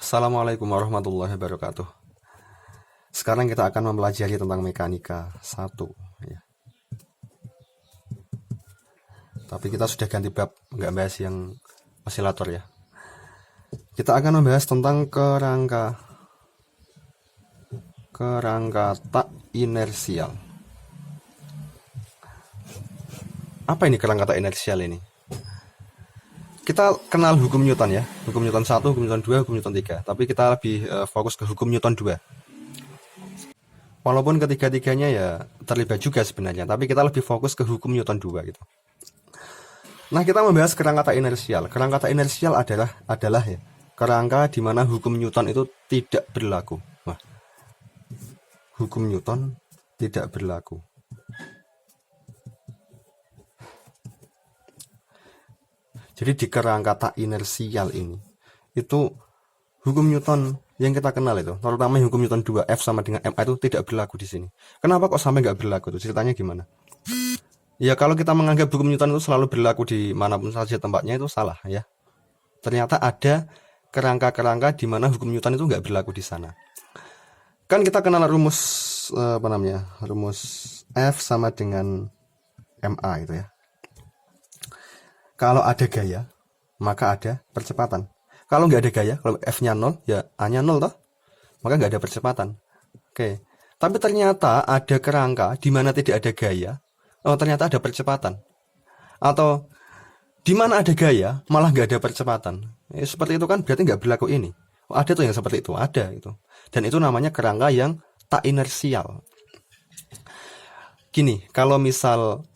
Assalamualaikum warahmatullahi wabarakatuh. Sekarang kita akan mempelajari tentang mekanika 1 ya. Tapi kita sudah ganti bab, nggak bahas yang osilator ya. Kita akan membahas tentang kerangka tak inersial. Apa ini kerangka tak inersial ini? Kita kenal hukum Newton ya, hukum Newton 1, hukum Newton 2, hukum Newton 3. Tapi kita lebih fokus ke hukum Newton 2. Walaupun ketiga-tiganya ya terlibat juga sebenarnya, tapi kita lebih fokus ke hukum Newton 2 gitu. Nah, kita membahas kerangka tak inersial. Kerangka tak inersial adalah ya, kerangka di mana hukum Newton itu tidak berlaku. Wah, hukum Newton tidak berlaku. Jadi di kerangka tak inersial ini, itu hukum Newton yang kita kenal itu, terutama hukum Newton 2, F sama dengan ma itu tidak berlaku di sini. Kenapa kok sampai nggak berlaku itu? Ceritanya gimana? Ya kalau kita menganggap hukum Newton itu selalu berlaku di manapun saja tempatnya itu salah ya. Ternyata ada kerangka-kerangka di mana hukum Newton itu nggak berlaku di sana. Kan kita kenal rumus rumus F sama dengan ma itu ya. Kalau ada gaya, maka ada percepatan. Kalau nggak ada gaya, kalau F-nya 0, ya A-nya 0 toh, maka nggak ada percepatan. Oke. Tapi ternyata ada kerangka di mana tidak ada gaya, ternyata ada percepatan. Atau di mana ada gaya, malah nggak ada percepatan. Seperti itu kan berarti nggak berlaku ini. Ada tuh yang seperti itu, ada itu. Dan itu namanya kerangka yang tak inersial. Gini, kalau misal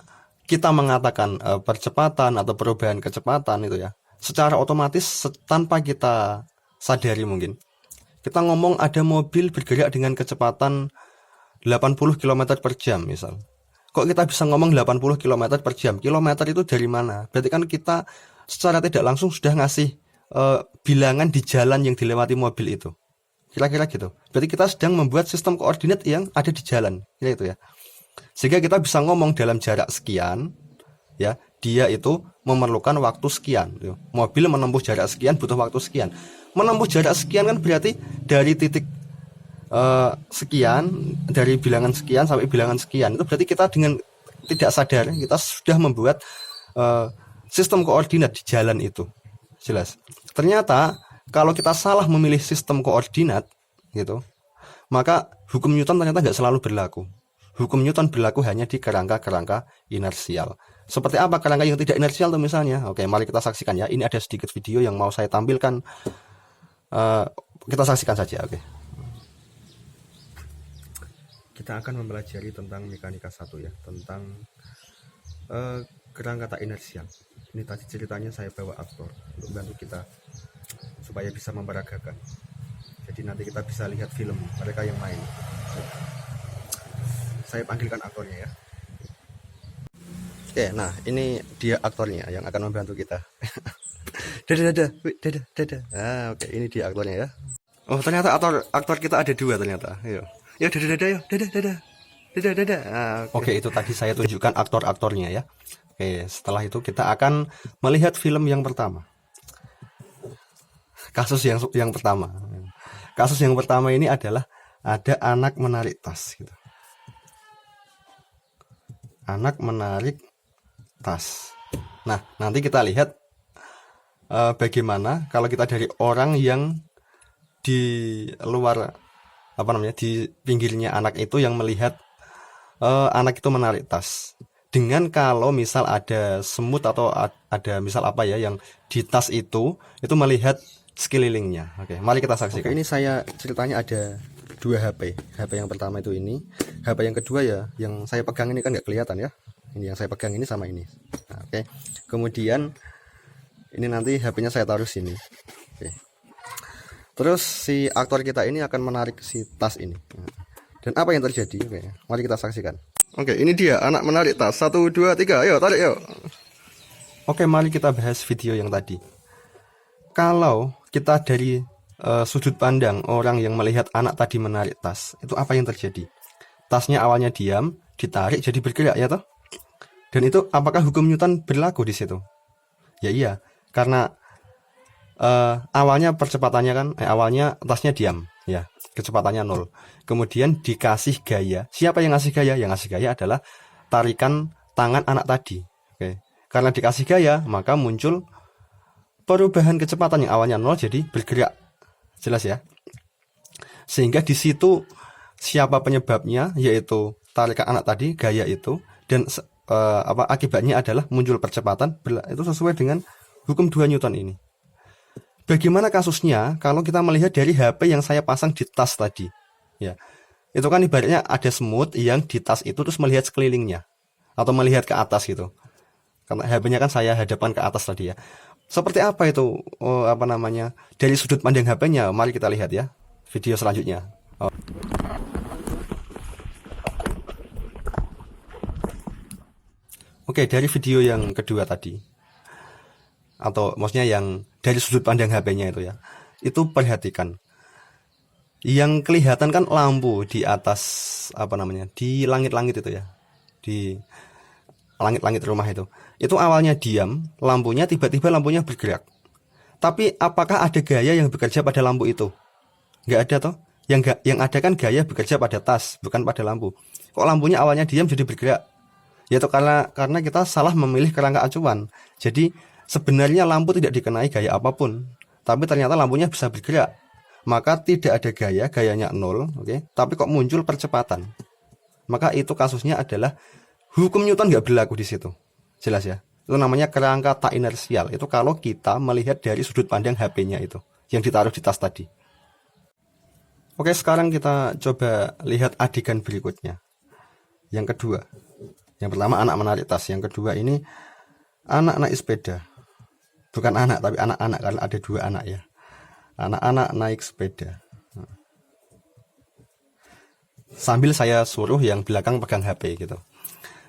kita mengatakan percepatan atau perubahan kecepatan itu ya, secara otomatis tanpa kita sadari mungkin, kita ngomong ada mobil bergerak dengan kecepatan 80 km per jam misal. Kok kita bisa ngomong 80 km per jam? Kilometer itu dari mana? Berarti kan kita secara tidak langsung sudah ngasih bilangan di jalan yang dilewati mobil itu. Kira-kira gitu. Berarti kita sedang membuat sistem koordinat yang ada di jalan. Kira itu ya. Sehingga kita bisa ngomong dalam jarak sekian, ya, dia itu memerlukan waktu sekian. Mobil menempuh jarak sekian butuh waktu sekian. Menempuh jarak sekian kan berarti dari titik sekian, dari bilangan sekian sampai bilangan sekian. Itu berarti kita dengan tidak sadar kita sudah membuat sistem koordinat di jalan itu. Jelas. Ternyata kalau kita salah memilih sistem koordinat, gitu, maka hukum Newton ternyata nggak selalu berlaku. Hukum Newton berlaku hanya di kerangka-kerangka inersial. Seperti apa kerangka yang tidak inersial tuh misalnya? Oke, mari kita saksikan ya. Ini ada sedikit video yang mau saya tampilkan. Kita saksikan saja, oke. Kita akan mempelajari tentang mekanika 1 ya, tentang kerangka tak inersial. Ini tadi ceritanya saya bawa aktor untuk bantu kita supaya bisa memperagakan. Jadi nanti kita bisa lihat film mereka yang main. Saya panggilkan aktornya ya. Oke, nah ini dia aktornya yang akan membantu kita. Dadah. Oke, ini dia aktornya ya. Oh, ternyata aktor kita ada 2 ternyata. Ayo. Ya dadah. Oke, itu tadi saya tunjukkan aktor-aktornya ya. Oke, setelah itu kita akan melihat film yang pertama. Kasus yang pertama. Kasus yang pertama ini adalah ada anak menarik tas gitu. Anak menarik tas. Nah, nanti kita lihat bagaimana kalau kita dari orang yang di luar di pinggirnya anak itu yang melihat anak itu menarik tas. Dengan kalau misal ada semut atau ada misal yang di tas itu melihat sekelilingnya. Oke, mari kita saksikan. Oke, ini saya ceritanya ada 2 HP. HP yang pertama itu ini. HP yang kedua ya, yang saya pegang ini kan nggak kelihatan ya. Ini yang saya pegang ini sama ini. Nah, oke. Kemudian ini nanti HP-nya saya taruh sini. Oke. Terus si aktor kita ini akan menarik si tas ini. Dan apa yang terjadi? Oke, mari kita saksikan. Oke, ini dia anak menarik tas. 1, 2, 3. Ayo, tarik yuk. Oke, mari kita bahas video yang tadi. Kalau kita dari sudut pandang orang yang melihat anak tadi menarik tas, itu apa yang terjadi? Tasnya awalnya diam, ditarik jadi bergerak ya toh? Dan itu apakah hukum Newton berlaku di situ? Ya iya, karena awalnya percepatannya kan awalnya tasnya diam ya, kecepatannya 0. Kemudian dikasih gaya. Siapa yang ngasih gaya? Yang ngasih gaya adalah tarikan tangan anak tadi. Oke. Karena dikasih gaya, maka muncul perubahan kecepatan yang awalnya 0 jadi bergerak. Jelas ya? Sehingga di situ siapa penyebabnya, yaitu tarikan anak tadi, gaya itu, dan akibatnya adalah muncul percepatan. Itu sesuai dengan hukum 2 Newton ini. Bagaimana kasusnya kalau kita melihat dari HP yang saya pasang di tas tadi? Ya, itu kan ibaratnya ada semut yang di tas itu terus melihat sekelilingnya atau melihat ke atas gitu. Karena HP-nya kan saya hadapkan ke atas tadi ya. Seperti apa itu dari sudut pandang HP-nya? Mari kita lihat ya video selanjutnya. Oke, dari video yang kedua tadi, atau maksudnya yang dari sudut pandang HP-nya itu ya, itu perhatikan yang kelihatan kan lampu di atas di langit-langit itu ya, di langit-langit rumah itu awalnya diam, lampunya tiba-tiba lampunya bergerak. Tapi apakah ada gaya yang bekerja pada lampu itu? Nggak ada toh. Yang ada kan gaya bekerja pada tas, bukan pada lampu. Kok lampunya awalnya diam jadi bergerak? Yaitu karena kita salah memilih kerangka acuan. Jadi sebenarnya lampu tidak dikenai gaya apapun, tapi ternyata lampunya bisa bergerak. Maka tidak ada gaya, gayanya 0, oke? Tapi kok muncul percepatan. Maka itu kasusnya adalah hukum Newton nggak berlaku di situ. Jelas ya? Itu namanya kerangka tak inersial. Itu kalau kita melihat dari sudut pandang HP-nya itu, yang ditaruh di tas tadi. Oke, sekarang kita coba lihat adegan berikutnya. Yang kedua. Yang pertama anak menarik tas. Yang kedua ini anak naik sepeda. Bukan anak, tapi anak-anak, karena ada 2 anak ya. Anak-anak naik sepeda. Sambil saya suruh yang belakang pegang HP gitu.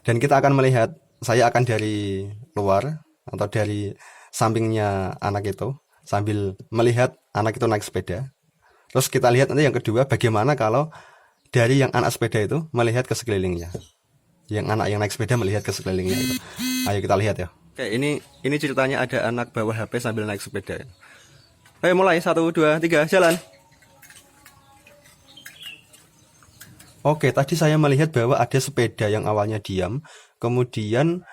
Dan kita akan melihat, saya akan dari luar atau dari sampingnya anak itu sambil melihat anak itu naik sepeda. Terus kita lihat nanti yang kedua bagaimana kalau dari yang anak sepeda itu melihat ke sekelilingnya. Yang anak yang naik sepeda melihat ke sekelilingnya itu. Ayo kita lihat ya. Oke, ini ceritanya ada anak bawa HP sambil naik sepeda. Ayo mulai 1, 2, 3 jalan. Oke, tadi saya melihat bahwa ada sepeda yang awalnya diam, kemudian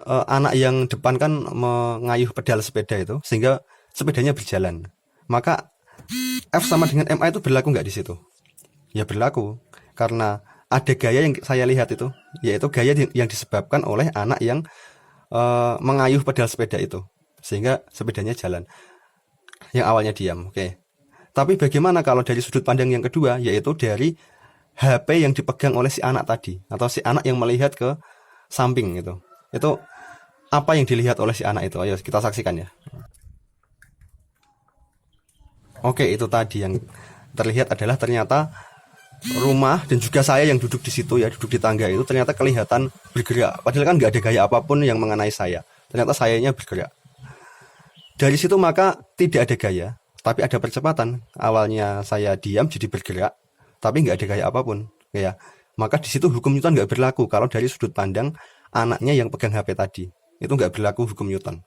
anak yang depan kan mengayuh pedal sepeda itu sehingga sepedanya berjalan. Maka F sama dengan MA itu berlaku nggak di situ? Ya berlaku, karena ada gaya yang saya lihat itu, yaitu gaya yang disebabkan oleh anak yang mengayuh pedal sepeda itu, sehingga sepedanya jalan. Yang awalnya diam, oke. Tapi bagaimana kalau dari sudut pandang yang kedua, yaitu dari HP yang dipegang oleh si anak tadi, atau si anak yang melihat ke samping itu. Itu apa yang dilihat oleh si anak itu? Ayo kita saksikan ya. Oke, itu tadi yang terlihat adalah ternyata rumah dan juga saya yang duduk di situ ya, duduk di tangga itu ternyata kelihatan bergerak. Padahal kan nggak ada gaya apapun yang mengenai saya. Ternyata sayanya bergerak. Dari situ maka tidak ada gaya, tapi ada percepatan. Awalnya saya diam jadi bergerak, tapi nggak ada gaya apapun. Ya, maka di situ hukum Newton nggak berlaku. Kalau dari sudut pandang anaknya yang pegang HP tadi, itu nggak berlaku hukum Newton.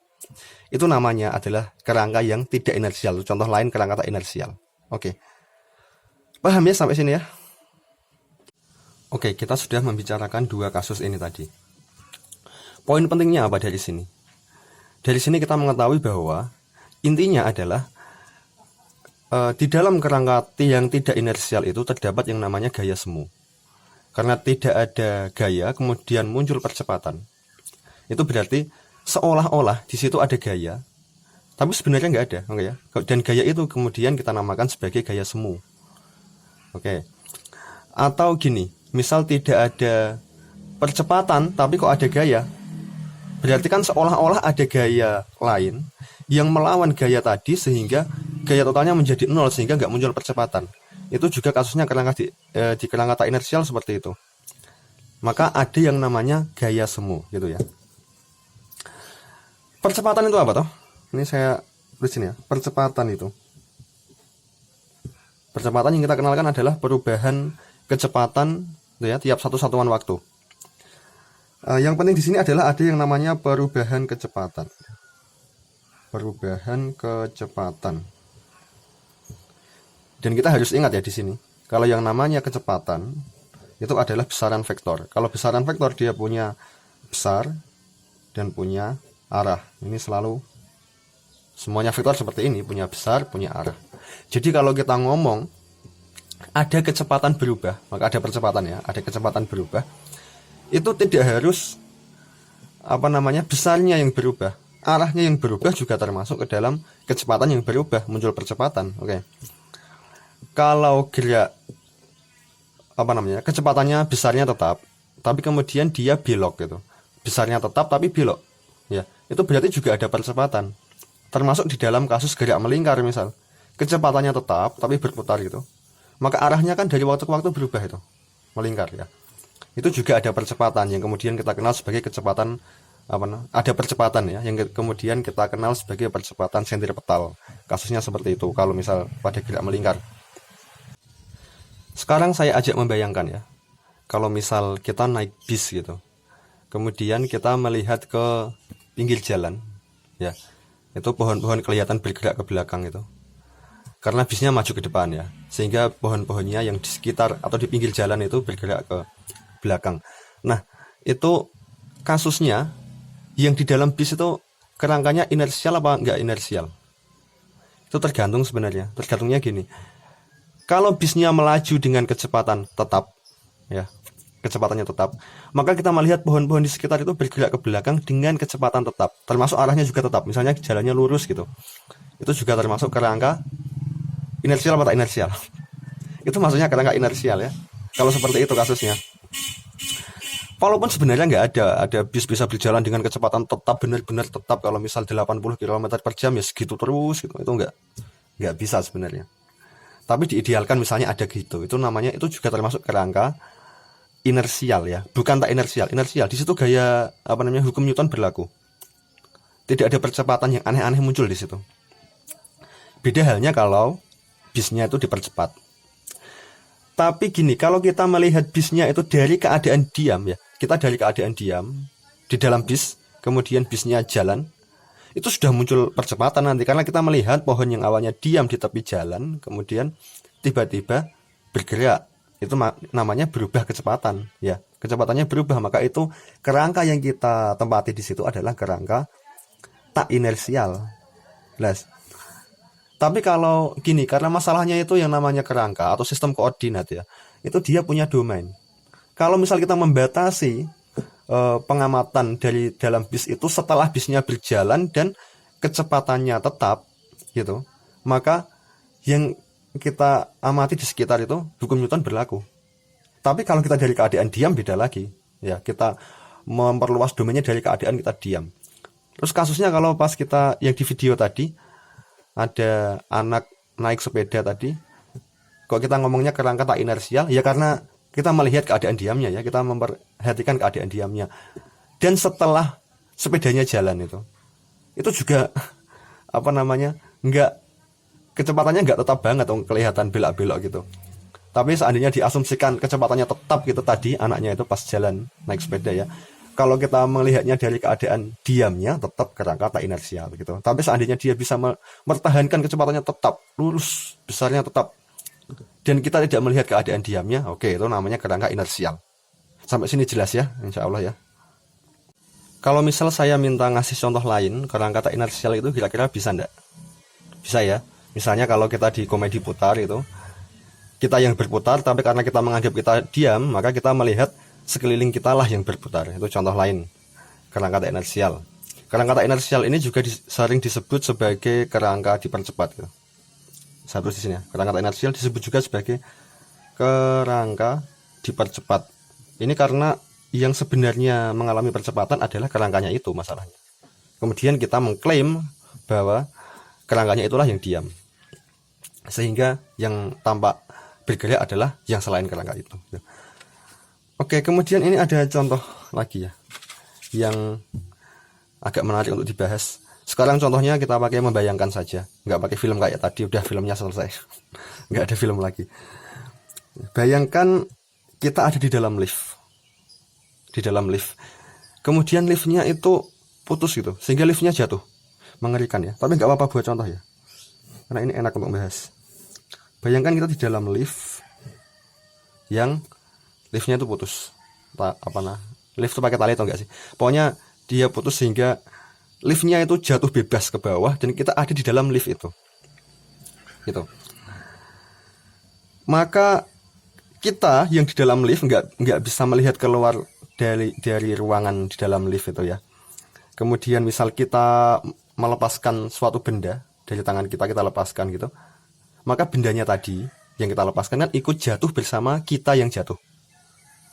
Itu namanya adalah kerangka yang tidak inersial. Contoh lain kerangka tak inersial. Oke. Paham ya sampai sini ya? Oke, kita sudah membicarakan 2 kasus ini tadi. Poin pentingnya apa dari sini? Dari sini kita mengetahui bahwa intinya adalah di dalam kerangka yang tidak inersial itu terdapat yang namanya gaya semu. Karena tidak ada gaya, kemudian muncul percepatan. Itu berarti seolah-olah di situ ada gaya, tapi sebenarnya nggak ada, oke ya. Dan gaya itu kemudian kita namakan sebagai gaya semu, oke. Atau gini, misal tidak ada percepatan, tapi kok ada gaya, berarti kan seolah-olah ada gaya lain yang melawan gaya tadi sehingga gaya totalnya menjadi 0 sehingga nggak muncul percepatan. Itu juga kasusnya di kerangka tak inersial seperti itu. Maka ada yang namanya gaya semu, gitu ya. Percepatan itu apa toh? Ini saya tulis sini ya. Percepatan itu. Percepatan yang kita kenalkan adalah perubahan kecepatan ya, tiap satu satuan waktu. Yang penting di sini adalah ada yang namanya perubahan kecepatan. perubahan kecepatan. Dan kita harus ingat ya di sini, kalau yang namanya kecepatan itu adalah besaran vektor. Kalau besaran vektor dia punya besar dan punya arah. Ini selalu semuanya vektor seperti ini, punya besar, punya arah. Jadi kalau kita ngomong ada kecepatan berubah, maka ada percepatan ya, ada kecepatan berubah. Itu tidak harus besarnya yang berubah, arahnya yang berubah juga termasuk ke dalam kecepatan yang berubah, muncul percepatan. Oke. Kalau gerak kecepatannya besarnya tetap, tapi kemudian dia belok gitu. Besarnya tetap tapi belok. Ya, itu berarti juga ada percepatan. Termasuk di dalam kasus gerak melingkar misal. Kecepatannya tetap tapi berputar gitu. Maka arahnya kan dari waktu ke waktu berubah itu. Melingkar ya. Itu juga ada percepatan yang kemudian kita kenal sebagai kecepatan ada percepatan ya yang kemudian kita kenal sebagai percepatan sentripetal. Kasusnya seperti itu kalau misal pada gerak melingkar. Sekarang saya ajak membayangkan ya, kalau misal kita naik bis gitu, kemudian kita melihat ke pinggir jalan, ya, itu pohon-pohon kelihatan bergerak ke belakang itu, karena bisnya maju ke depan ya, sehingga pohon-pohonnya yang di sekitar atau di pinggir jalan itu bergerak ke belakang. Nah, itu kasusnya yang di dalam bis itu kerangkanya inersial apa enggak inersial? Itu tergantung sebenarnya, tergantungnya gini. Kalau bisnya melaju dengan kecepatan tetap, ya, kecepatannya tetap, maka kita melihat pohon-pohon di sekitar itu bergerak ke belakang dengan kecepatan tetap, termasuk arahnya juga tetap. Misalnya jalannya lurus gitu, itu juga termasuk kerangka inersial atau tak inersial. Itu maksudnya kerangka inersial ya. Kalau seperti itu kasusnya. Walaupun sebenarnya nggak ada bis bisa berjalan dengan kecepatan tetap, benar-benar tetap. Kalau misal 80 km per jam ya segitu terus gitu, itu nggak bisa sebenarnya. Tapi diidealkan misalnya ada gitu. Itu namanya, itu juga termasuk kerangka inersial ya. Bukan tak inersial. Inersial di situ gaya hukum Newton berlaku. Tidak ada percepatan yang aneh-aneh muncul di situ. Beda halnya kalau bisnya itu dipercepat. Tapi gini, kalau kita melihat bisnya itu dari keadaan diam ya. Kita dari keadaan diam di dalam bis, kemudian bisnya jalan, itu sudah muncul percepatan nanti, karena kita melihat pohon yang awalnya diam di tepi jalan kemudian tiba-tiba bergerak. Itu namanya berubah kecepatan ya, kecepatannya berubah. Maka itu kerangka yang kita tempati di situ adalah kerangka tak inersial. Jelas. Tapi kalau gini, karena masalahnya itu yang namanya kerangka atau sistem koordinat ya, itu dia punya domain. Kalau misal kita membatasi pengamatan dari dalam bis itu setelah bisnya berjalan dan kecepatannya tetap gitu, maka yang kita amati di sekitar itu hukum Newton berlaku. Tapi kalau kita dari keadaan diam beda lagi ya, kita memperluas domainnya dari keadaan kita diam. Terus kasusnya kalau pas kita yang di video tadi ada anak naik sepeda tadi, kok kita ngomongnya kerangka tak inersial ya, karena kita melihat keadaan diamnya ya, kita memperhatikan keadaan diamnya. Dan setelah sepedanya jalan itu juga kecepatannya nggak tetap banget, kelihatan belok-belok gitu. Tapi seandainya diasumsikan kecepatannya tetap gitu tadi, anaknya itu pas jalan naik sepeda ya, kalau kita melihatnya dari keadaan diamnya tetap kerangka tak inersial gitu. Tapi seandainya dia bisa mempertahankan kecepatannya tetap lurus, besarnya tetap, dan kita tidak melihat keadaan diamnya, oke, itu namanya kerangka inersial. Sampai sini jelas ya, insya Allah ya. Kalau misal saya minta ngasih contoh lain kerangka tak inersial itu kira-kira bisa enggak? Bisa ya. Misalnya kalau kita di komedi putar itu, kita yang berputar, tapi karena kita menganggap kita diam, maka kita melihat sekeliling kita lah yang berputar. Itu contoh lain kerangka tak inersial. Kerangka tak inersial ini juga sering disebut sebagai kerangka dipercepat gitu. Satu di sini ya. Kerangka tak inersial disebut juga sebagai kerangka dipercepat. Ini karena yang sebenarnya mengalami percepatan adalah kerangkanya itu masalahnya. Kemudian kita mengklaim bahwa kerangkanya itulah yang diam, sehingga yang tampak bergerak adalah yang selain kerangka itu. Oke, kemudian ini ada contoh lagi ya, yang agak menarik untuk dibahas. Sekarang contohnya kita pakai membayangkan saja, nggak pakai film kayak tadi, udah filmnya selesai, nggak ada film lagi. Bayangkan kita ada di dalam lift, kemudian liftnya itu putus gitu, sehingga liftnya jatuh. Mengerikan ya, tapi nggak apa-apa buat contoh ya, karena ini enak untuk membahas. Bayangkan kita di dalam lift yang liftnya itu putus, lift itu pakai tali atau enggak sih, pokoknya dia putus sehingga liftnya itu jatuh bebas ke bawah dan kita ada di dalam lift itu gitu. Maka kita yang di dalam lift nggak bisa melihat keluar dari ruangan di dalam lift itu ya. Kemudian misal kita melepaskan suatu benda dari tangan kita lepaskan gitu, maka bendanya tadi yang kita lepaskan kan ikut jatuh bersama kita yang jatuh.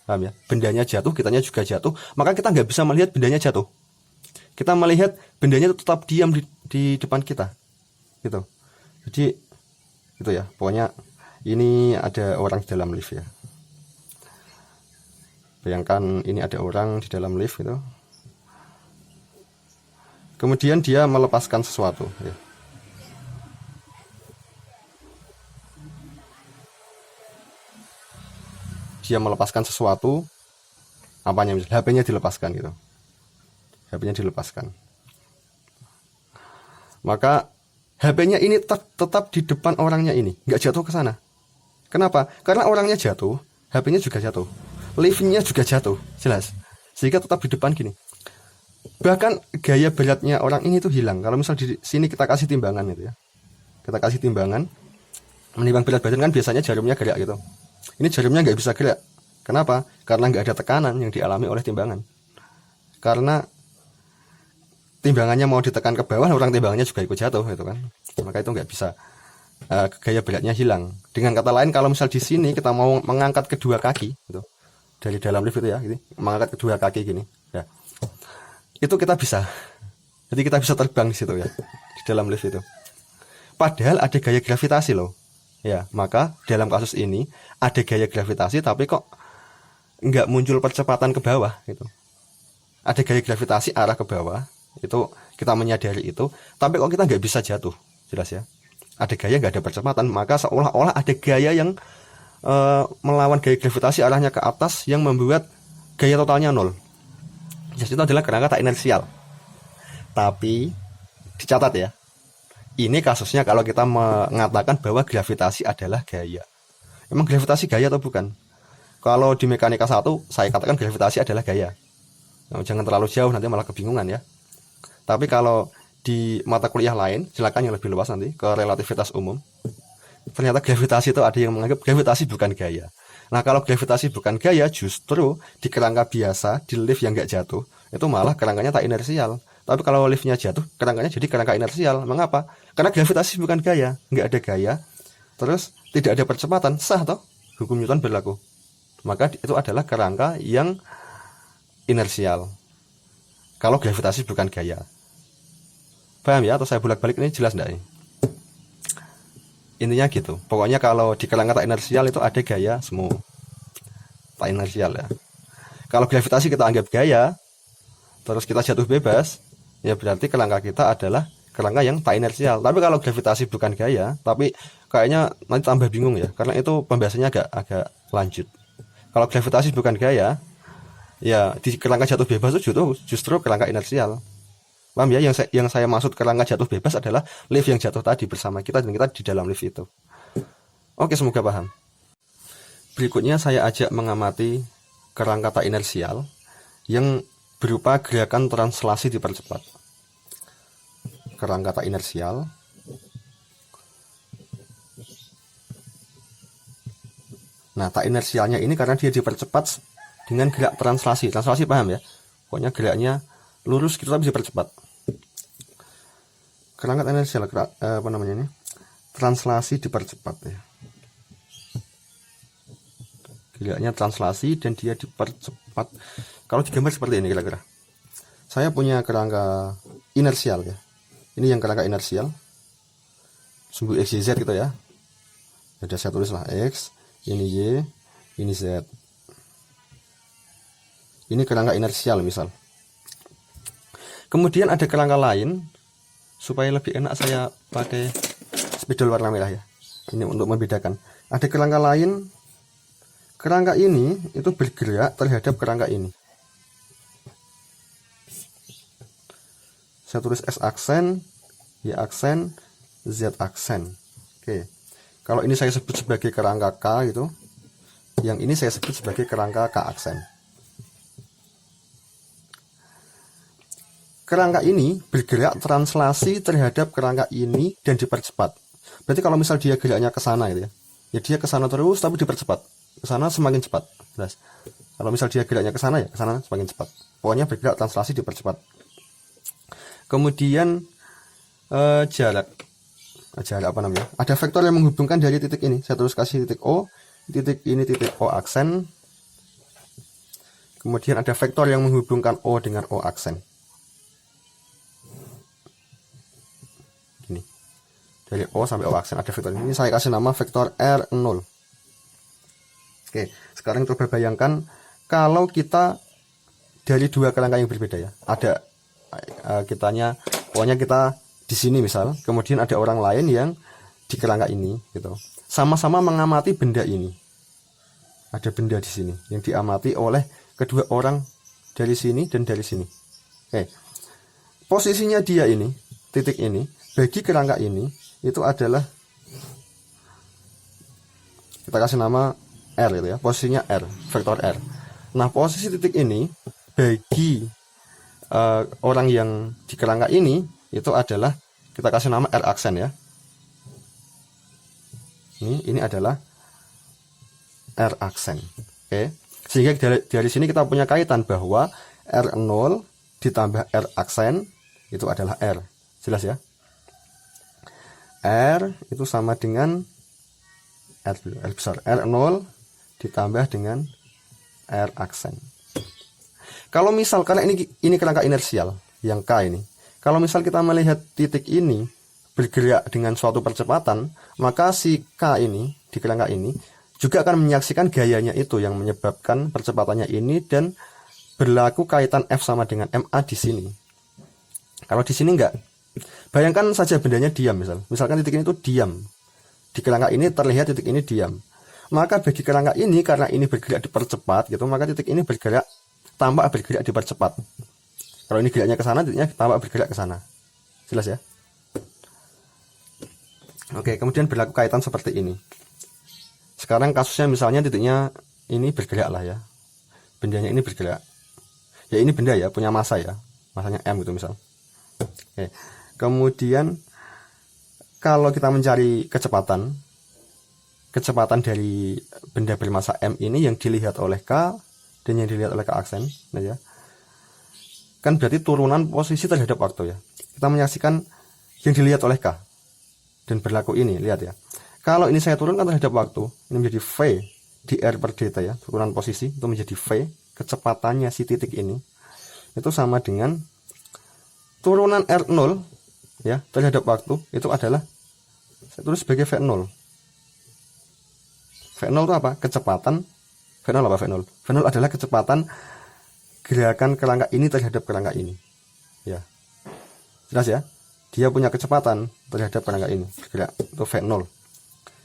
Paham ya? Bendanya jatuh, kitanya juga jatuh, maka kita nggak bisa melihat bendanya jatuh. Kita melihat bendanya tetap diam di depan kita gitu. Jadi itu ya, pokoknya ini ada orang di dalam lift ya. Bayangkan ini ada orang di dalam lift gitu. Kemudian dia melepaskan sesuatu ya. Dia melepaskan sesuatu, apanya, misalnya HP-nya dilepaskan gitu. HP-nya dilepaskan. Maka HP-nya ini tetap di depan orangnya ini, nggak jatuh ke sana. Kenapa? Karena orangnya jatuh, HP-nya juga jatuh, lift-nya juga jatuh, jelas. Sehingga tetap di depan gini. Bahkan gaya beratnya orang ini tuh hilang. Kalau misal di sini kita kasih timbangan gitu ya, kita kasih timbangan menimbang berat badan, kan biasanya jarumnya gerak gitu. Ini jarumnya nggak bisa gerak. Kenapa? Karena nggak ada tekanan yang dialami oleh timbangan. Karena timbangannya mau ditekan ke bawah, orang timbangannya juga ikut jatuh gitu kan. Maka itu nggak bisa, gaya beratnya hilang. Dengan kata lain, kalau misal di sini kita mau mengangkat kedua kaki gitu, dari dalam lift itu ya, gitu, mengangkat kedua kaki gini ya, itu kita bisa. Jadi kita bisa terbang di situ ya, di dalam lift itu. Padahal ada gaya gravitasi loh. Ya, maka dalam kasus ini ada gaya gravitasi, tapi kok nggak muncul percepatan ke bawah gitu. Ada gaya gravitasi arah ke bawah, itu kita menyadari itu, tapi kok kita nggak bisa jatuh, jelas ya. Ada gaya, nggak ada percepatan, maka seolah-olah ada gaya yang melawan gaya gravitasi arahnya ke atas, yang membuat gaya totalnya 0. Jadi itu adalah kerangka tak inersial. Tapi dicatat ya, ini kasusnya kalau kita mengatakan bahwa gravitasi adalah gaya. Emang gravitasi gaya atau bukan? Kalau di mekanika 1 saya katakan gravitasi adalah gaya. Nah, jangan terlalu jauh, nanti malah kebingungan ya. Tapi kalau di mata kuliah lain, silakan yang lebih luas nanti ke relativitas umum. Ternyata gravitasi itu ada yang menganggap gravitasi bukan gaya. Nah, kalau gravitasi bukan gaya, justru di kerangka biasa, di lift yang nggak jatuh, itu malah kerangkanya tak inersial. Tapi kalau liftnya jatuh, kerangkanya jadi kerangka inersial. Mengapa? Karena gravitasi bukan gaya, nggak ada gaya, terus tidak ada percepatan, sah toh? Hukum Newton berlaku. Maka itu adalah kerangka yang inersial. Kalau gravitasi bukan gaya. Paham ya? Atau saya bolak-balik, ini jelas enggak ini? Intinya gitu. Pokoknya kalau di kerangka tak inersial itu ada gaya semua. Tak inersial ya. Kalau gravitasi kita anggap gaya, terus kita jatuh bebas, ya berarti kerangka kita adalah kerangka yang tak inersial. Tapi kalau gravitasi bukan gaya, tapi kayaknya nanti tambah bingung ya, karena itu pembahasannya agak lanjut. Kalau gravitasi bukan gaya, ya di kerangka jatuh bebas itu justru kerangka inersial. Paham ya? Yang saya maksud kerangka jatuh bebas adalah lift yang jatuh tadi bersama kita, dan kita di dalam lift itu. Oke, semoga paham. Berikutnya saya ajak mengamati kerangka tak inersial yang berupa gerakan translasi dipercepat. Kerangka tak inersial Nah, tak inersialnya ini karena dia dipercepat dengan gerak translasi. Translasi paham ya? Pokoknya geraknya lurus gitu tapi dipercepat. Kerangka inersial, apa namanya ini? Translasi dipercepat ya. Geraknya translasi dan dia dipercepat. Kalau digambar seperti ini kira-kira. Saya punya kerangka inersial ya. Ini yang kerangka inersial. Sumbu X, Y, Z gitu ya. Jadi saya tulislah X, ini Y, ini Z. Ini kerangka inersial misal. Kemudian ada kerangka lain, supaya lebih enak saya pakai spidol warna merah ya. Ini untuk membedakan. Ada kerangka lain, kerangka ini itu bergerak terhadap kerangka ini. Saya tulis S aksen, Y aksen, Z aksen. Oke. Kalau ini saya sebut sebagai kerangka K gitu. Yang ini saya sebut sebagai kerangka K aksen. Kerangka ini bergerak translasi terhadap kerangka ini dan dipercepat. Berarti kalau misal dia geraknya ke sana gitu ya. Ya dia ke sana terus tapi dipercepat. Ke sana semakin cepat. Jelas. Kalau misal dia geraknya ke sana ya ke sana semakin cepat. Pokoknya bergerak translasi dipercepat. Kemudian jarak apa namanya? Ada vektor yang menghubungkan dari titik ini. Saya terus kasih titik O, titik ini titik O aksen. Kemudian ada vektor yang menghubungkan O dengan O aksen. Gini. Dari O sampai O aksen ada vektor ini. Saya kasih nama vektor R0. Oke, sekarang coba bayangkan kalau kita dari dua kerangka yang berbeda ya. Ada pokoknya kita di sini misal, kemudian ada orang lain yang di kerangka ini gitu. Sama-sama mengamati benda ini. Ada benda di sini yang diamati oleh kedua orang dari sini dan dari sini. Oke. Posisinya dia ini, titik ini bagi kerangka ini itu adalah, kita kasih nama R gitu ya. Posisinya R, vektor R. Nah, posisi titik ini bagi orang yang di kerangka ini itu adalah, kita kasih nama R aksen ya. Ini adalah R aksen. Oke. Sehingga dari sini kita punya kaitan bahwa R0 ditambah R aksen itu adalah R. Jelas ya? R itu sama dengan R besar. R0 ditambah dengan R aksen. Kalau misal, karena ini kerangka inersial yang K ini. Kalau misal kita melihat titik ini bergerak dengan suatu percepatan, maka si K ini di kerangka ini juga akan menyaksikan gayanya itu yang menyebabkan percepatannya ini dan berlaku kaitan F sama dengan MA di sini. Kalau di sini enggak. Bayangkan saja bendanya diam misalkan titik ini itu diam. Di kerangka ini terlihat titik ini diam. Maka bagi kerangka ini, karena ini bergerak dipercepat gitu, maka titik ini tampak bergerak dipercepat. Kalau ini geraknya ke sana, titiknya tampak bergerak ke sana. Jelas ya? Oke, kemudian berlaku kaitan seperti ini. Sekarang kasusnya misalnya titiknya ini bergerak lah ya. Bendanya ini bergerak. Ya ini benda ya, punya massa ya. Massanya M gitu misal. Oke. Kemudian kalau kita mencari kecepatan dari benda bermassa M ini yang dilihat oleh K dan yang dilihat oleh K aksen, nah ya. Kan berarti turunan posisi terhadap waktu ya. Kita menyaksikan yang dilihat oleh K dan berlaku ini, lihat ya. Kalau ini saya turunkan terhadap waktu, ini menjadi V di R per theta ya, turunan posisi itu menjadi V, kecepatannya si titik ini itu sama dengan turunan R0 ya terhadap waktu itu adalah, saya tulis sebagai V0. V0 itu apa? Kecepatan. V0 apa V0? V0 adalah kecepatan gerakan kerangka ini terhadap kerangka ini. Ya. Jelas ya? Dia punya kecepatan terhadap kerangka ini bergerak, itu V0.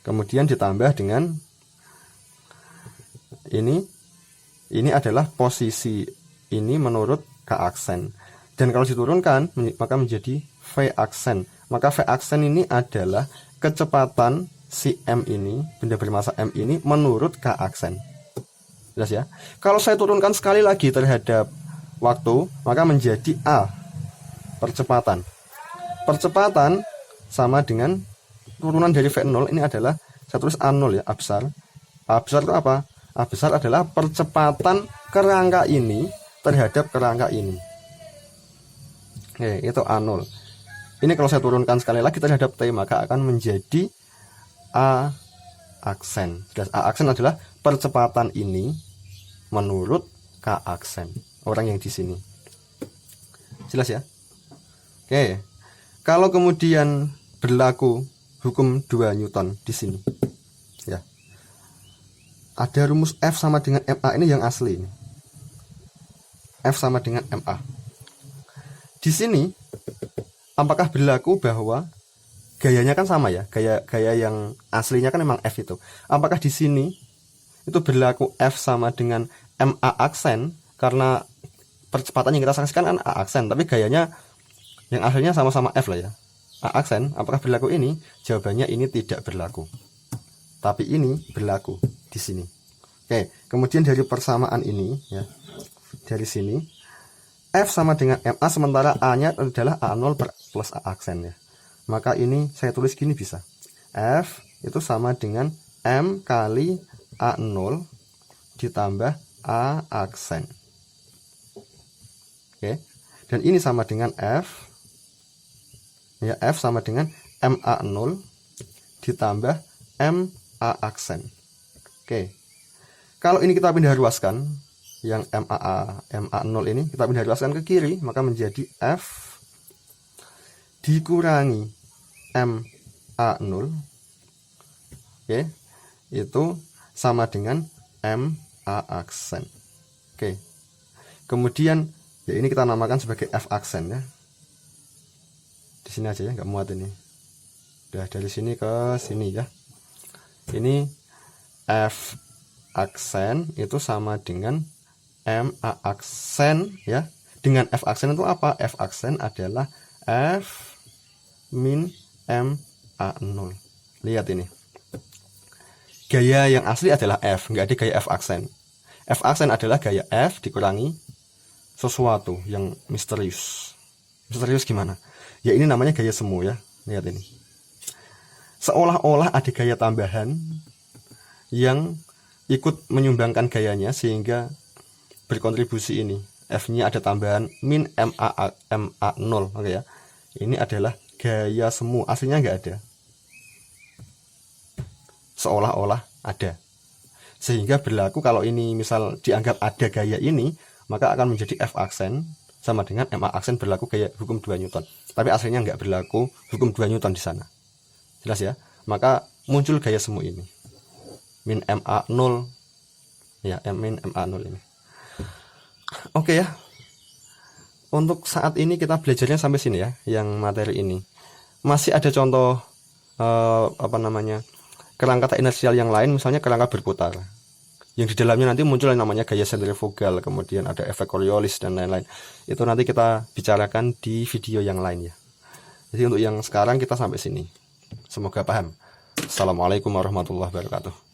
Kemudian ditambah dengan ini adalah posisi ini menurut K aksen. Dan kalau diturunkan maka menjadi V aksen. Maka V aksen ini adalah kecepatan si M ini, benda bermassa M ini menurut K aksen. Jelas ya? Kalau saya turunkan sekali lagi terhadap waktu, maka menjadi A, percepatan. Percepatan sama dengan turunan dari V0 ini adalah, saya tulis A0 ya, A besar. A besar itu apa? A besar adalah percepatan kerangka ini terhadap kerangka ini. Oke, itu A0. Ini kalau saya turunkan sekali lagi terhadap T, maka akan menjadi A aksen. Jelas, A aksen adalah percepatan ini menurut K aksen, orang yang di sini. Jelas ya? Oke. Kalau kemudian berlaku hukum 2 Newton di sini. Ya. Ada rumus F sama dengan MA ini yang asli. F sama dengan MA. Di sini apakah berlaku bahwa gayanya kan sama ya, gaya yang aslinya kan memang F itu. Apakah di sini itu berlaku F sama dengan MA aksen, karena percepatan yang kita saksikan kan A aksen, tapi gayanya yang akhirnya sama-sama F lah ya. A aksen, apakah berlaku ini? Jawabannya ini tidak berlaku. Tapi ini berlaku di sini. Oke, kemudian dari persamaan ini ya. Dari sini F sama dengan MA sementara A-nya adalah A0 plus A aksen ya. Maka ini saya tulis gini bisa. F itu sama dengan M kali A0 ditambah A aksen. Oke. Dan ini sama dengan F. Ya, F sama dengan MA0 ditambah MA aksen. Oke. Kalau ini kita pindah ruaskan, yang MA0 ini kita pindah ruaskan ke kiri, maka menjadi F dikurangi MA0. Oke. Itu sama dengan MA aksen. Oke. Kemudian ya ini kita namakan sebagai F aksen ya. Di sini aja ya, nggak muat ini. Udah dari sini ke sini ya. Ini F aksen itu sama dengan MA aksen ya. Dengan F aksen itu apa? F aksen adalah F min MA0. Lihat ini. Gaya yang asli adalah F, nggak ada gaya F aksen. F aksen adalah gaya F dikurangi sesuatu yang misterius. Misterius gimana? Ya ini namanya gaya semu ya. Lihat ini. Seolah-olah ada gaya tambahan yang ikut menyumbangkan gayanya sehingga berkontribusi ini. F-nya ada tambahan min MA0. Oke ya. Ini adalah gaya semu. Aslinya nggak ada. Seolah-olah ada. Sehingga berlaku kalau ini misal dianggap ada gaya ini, maka akan menjadi F aksen sama dengan MA aksen berlaku gaya hukum 2 Newton. Tapi aslinya nggak berlaku hukum 2 Newton di sana. Jelas ya? Maka muncul gaya semu ini. Min MA0. Ya, min MA0 ini. Oke ya. Untuk saat ini kita belajarnya sampai sini ya, yang materi ini. Masih ada contoh kerangka tak inersial yang lain, misalnya kerangka berputar. Yang di dalamnya nanti muncul yang namanya gaya sentrifugal, kemudian ada efek Coriolis dan lain-lain. Itu nanti kita bicarakan di video yang lain ya. Jadi untuk yang sekarang kita sampai sini. Semoga paham. Assalamualaikum warahmatullahi wabarakatuh.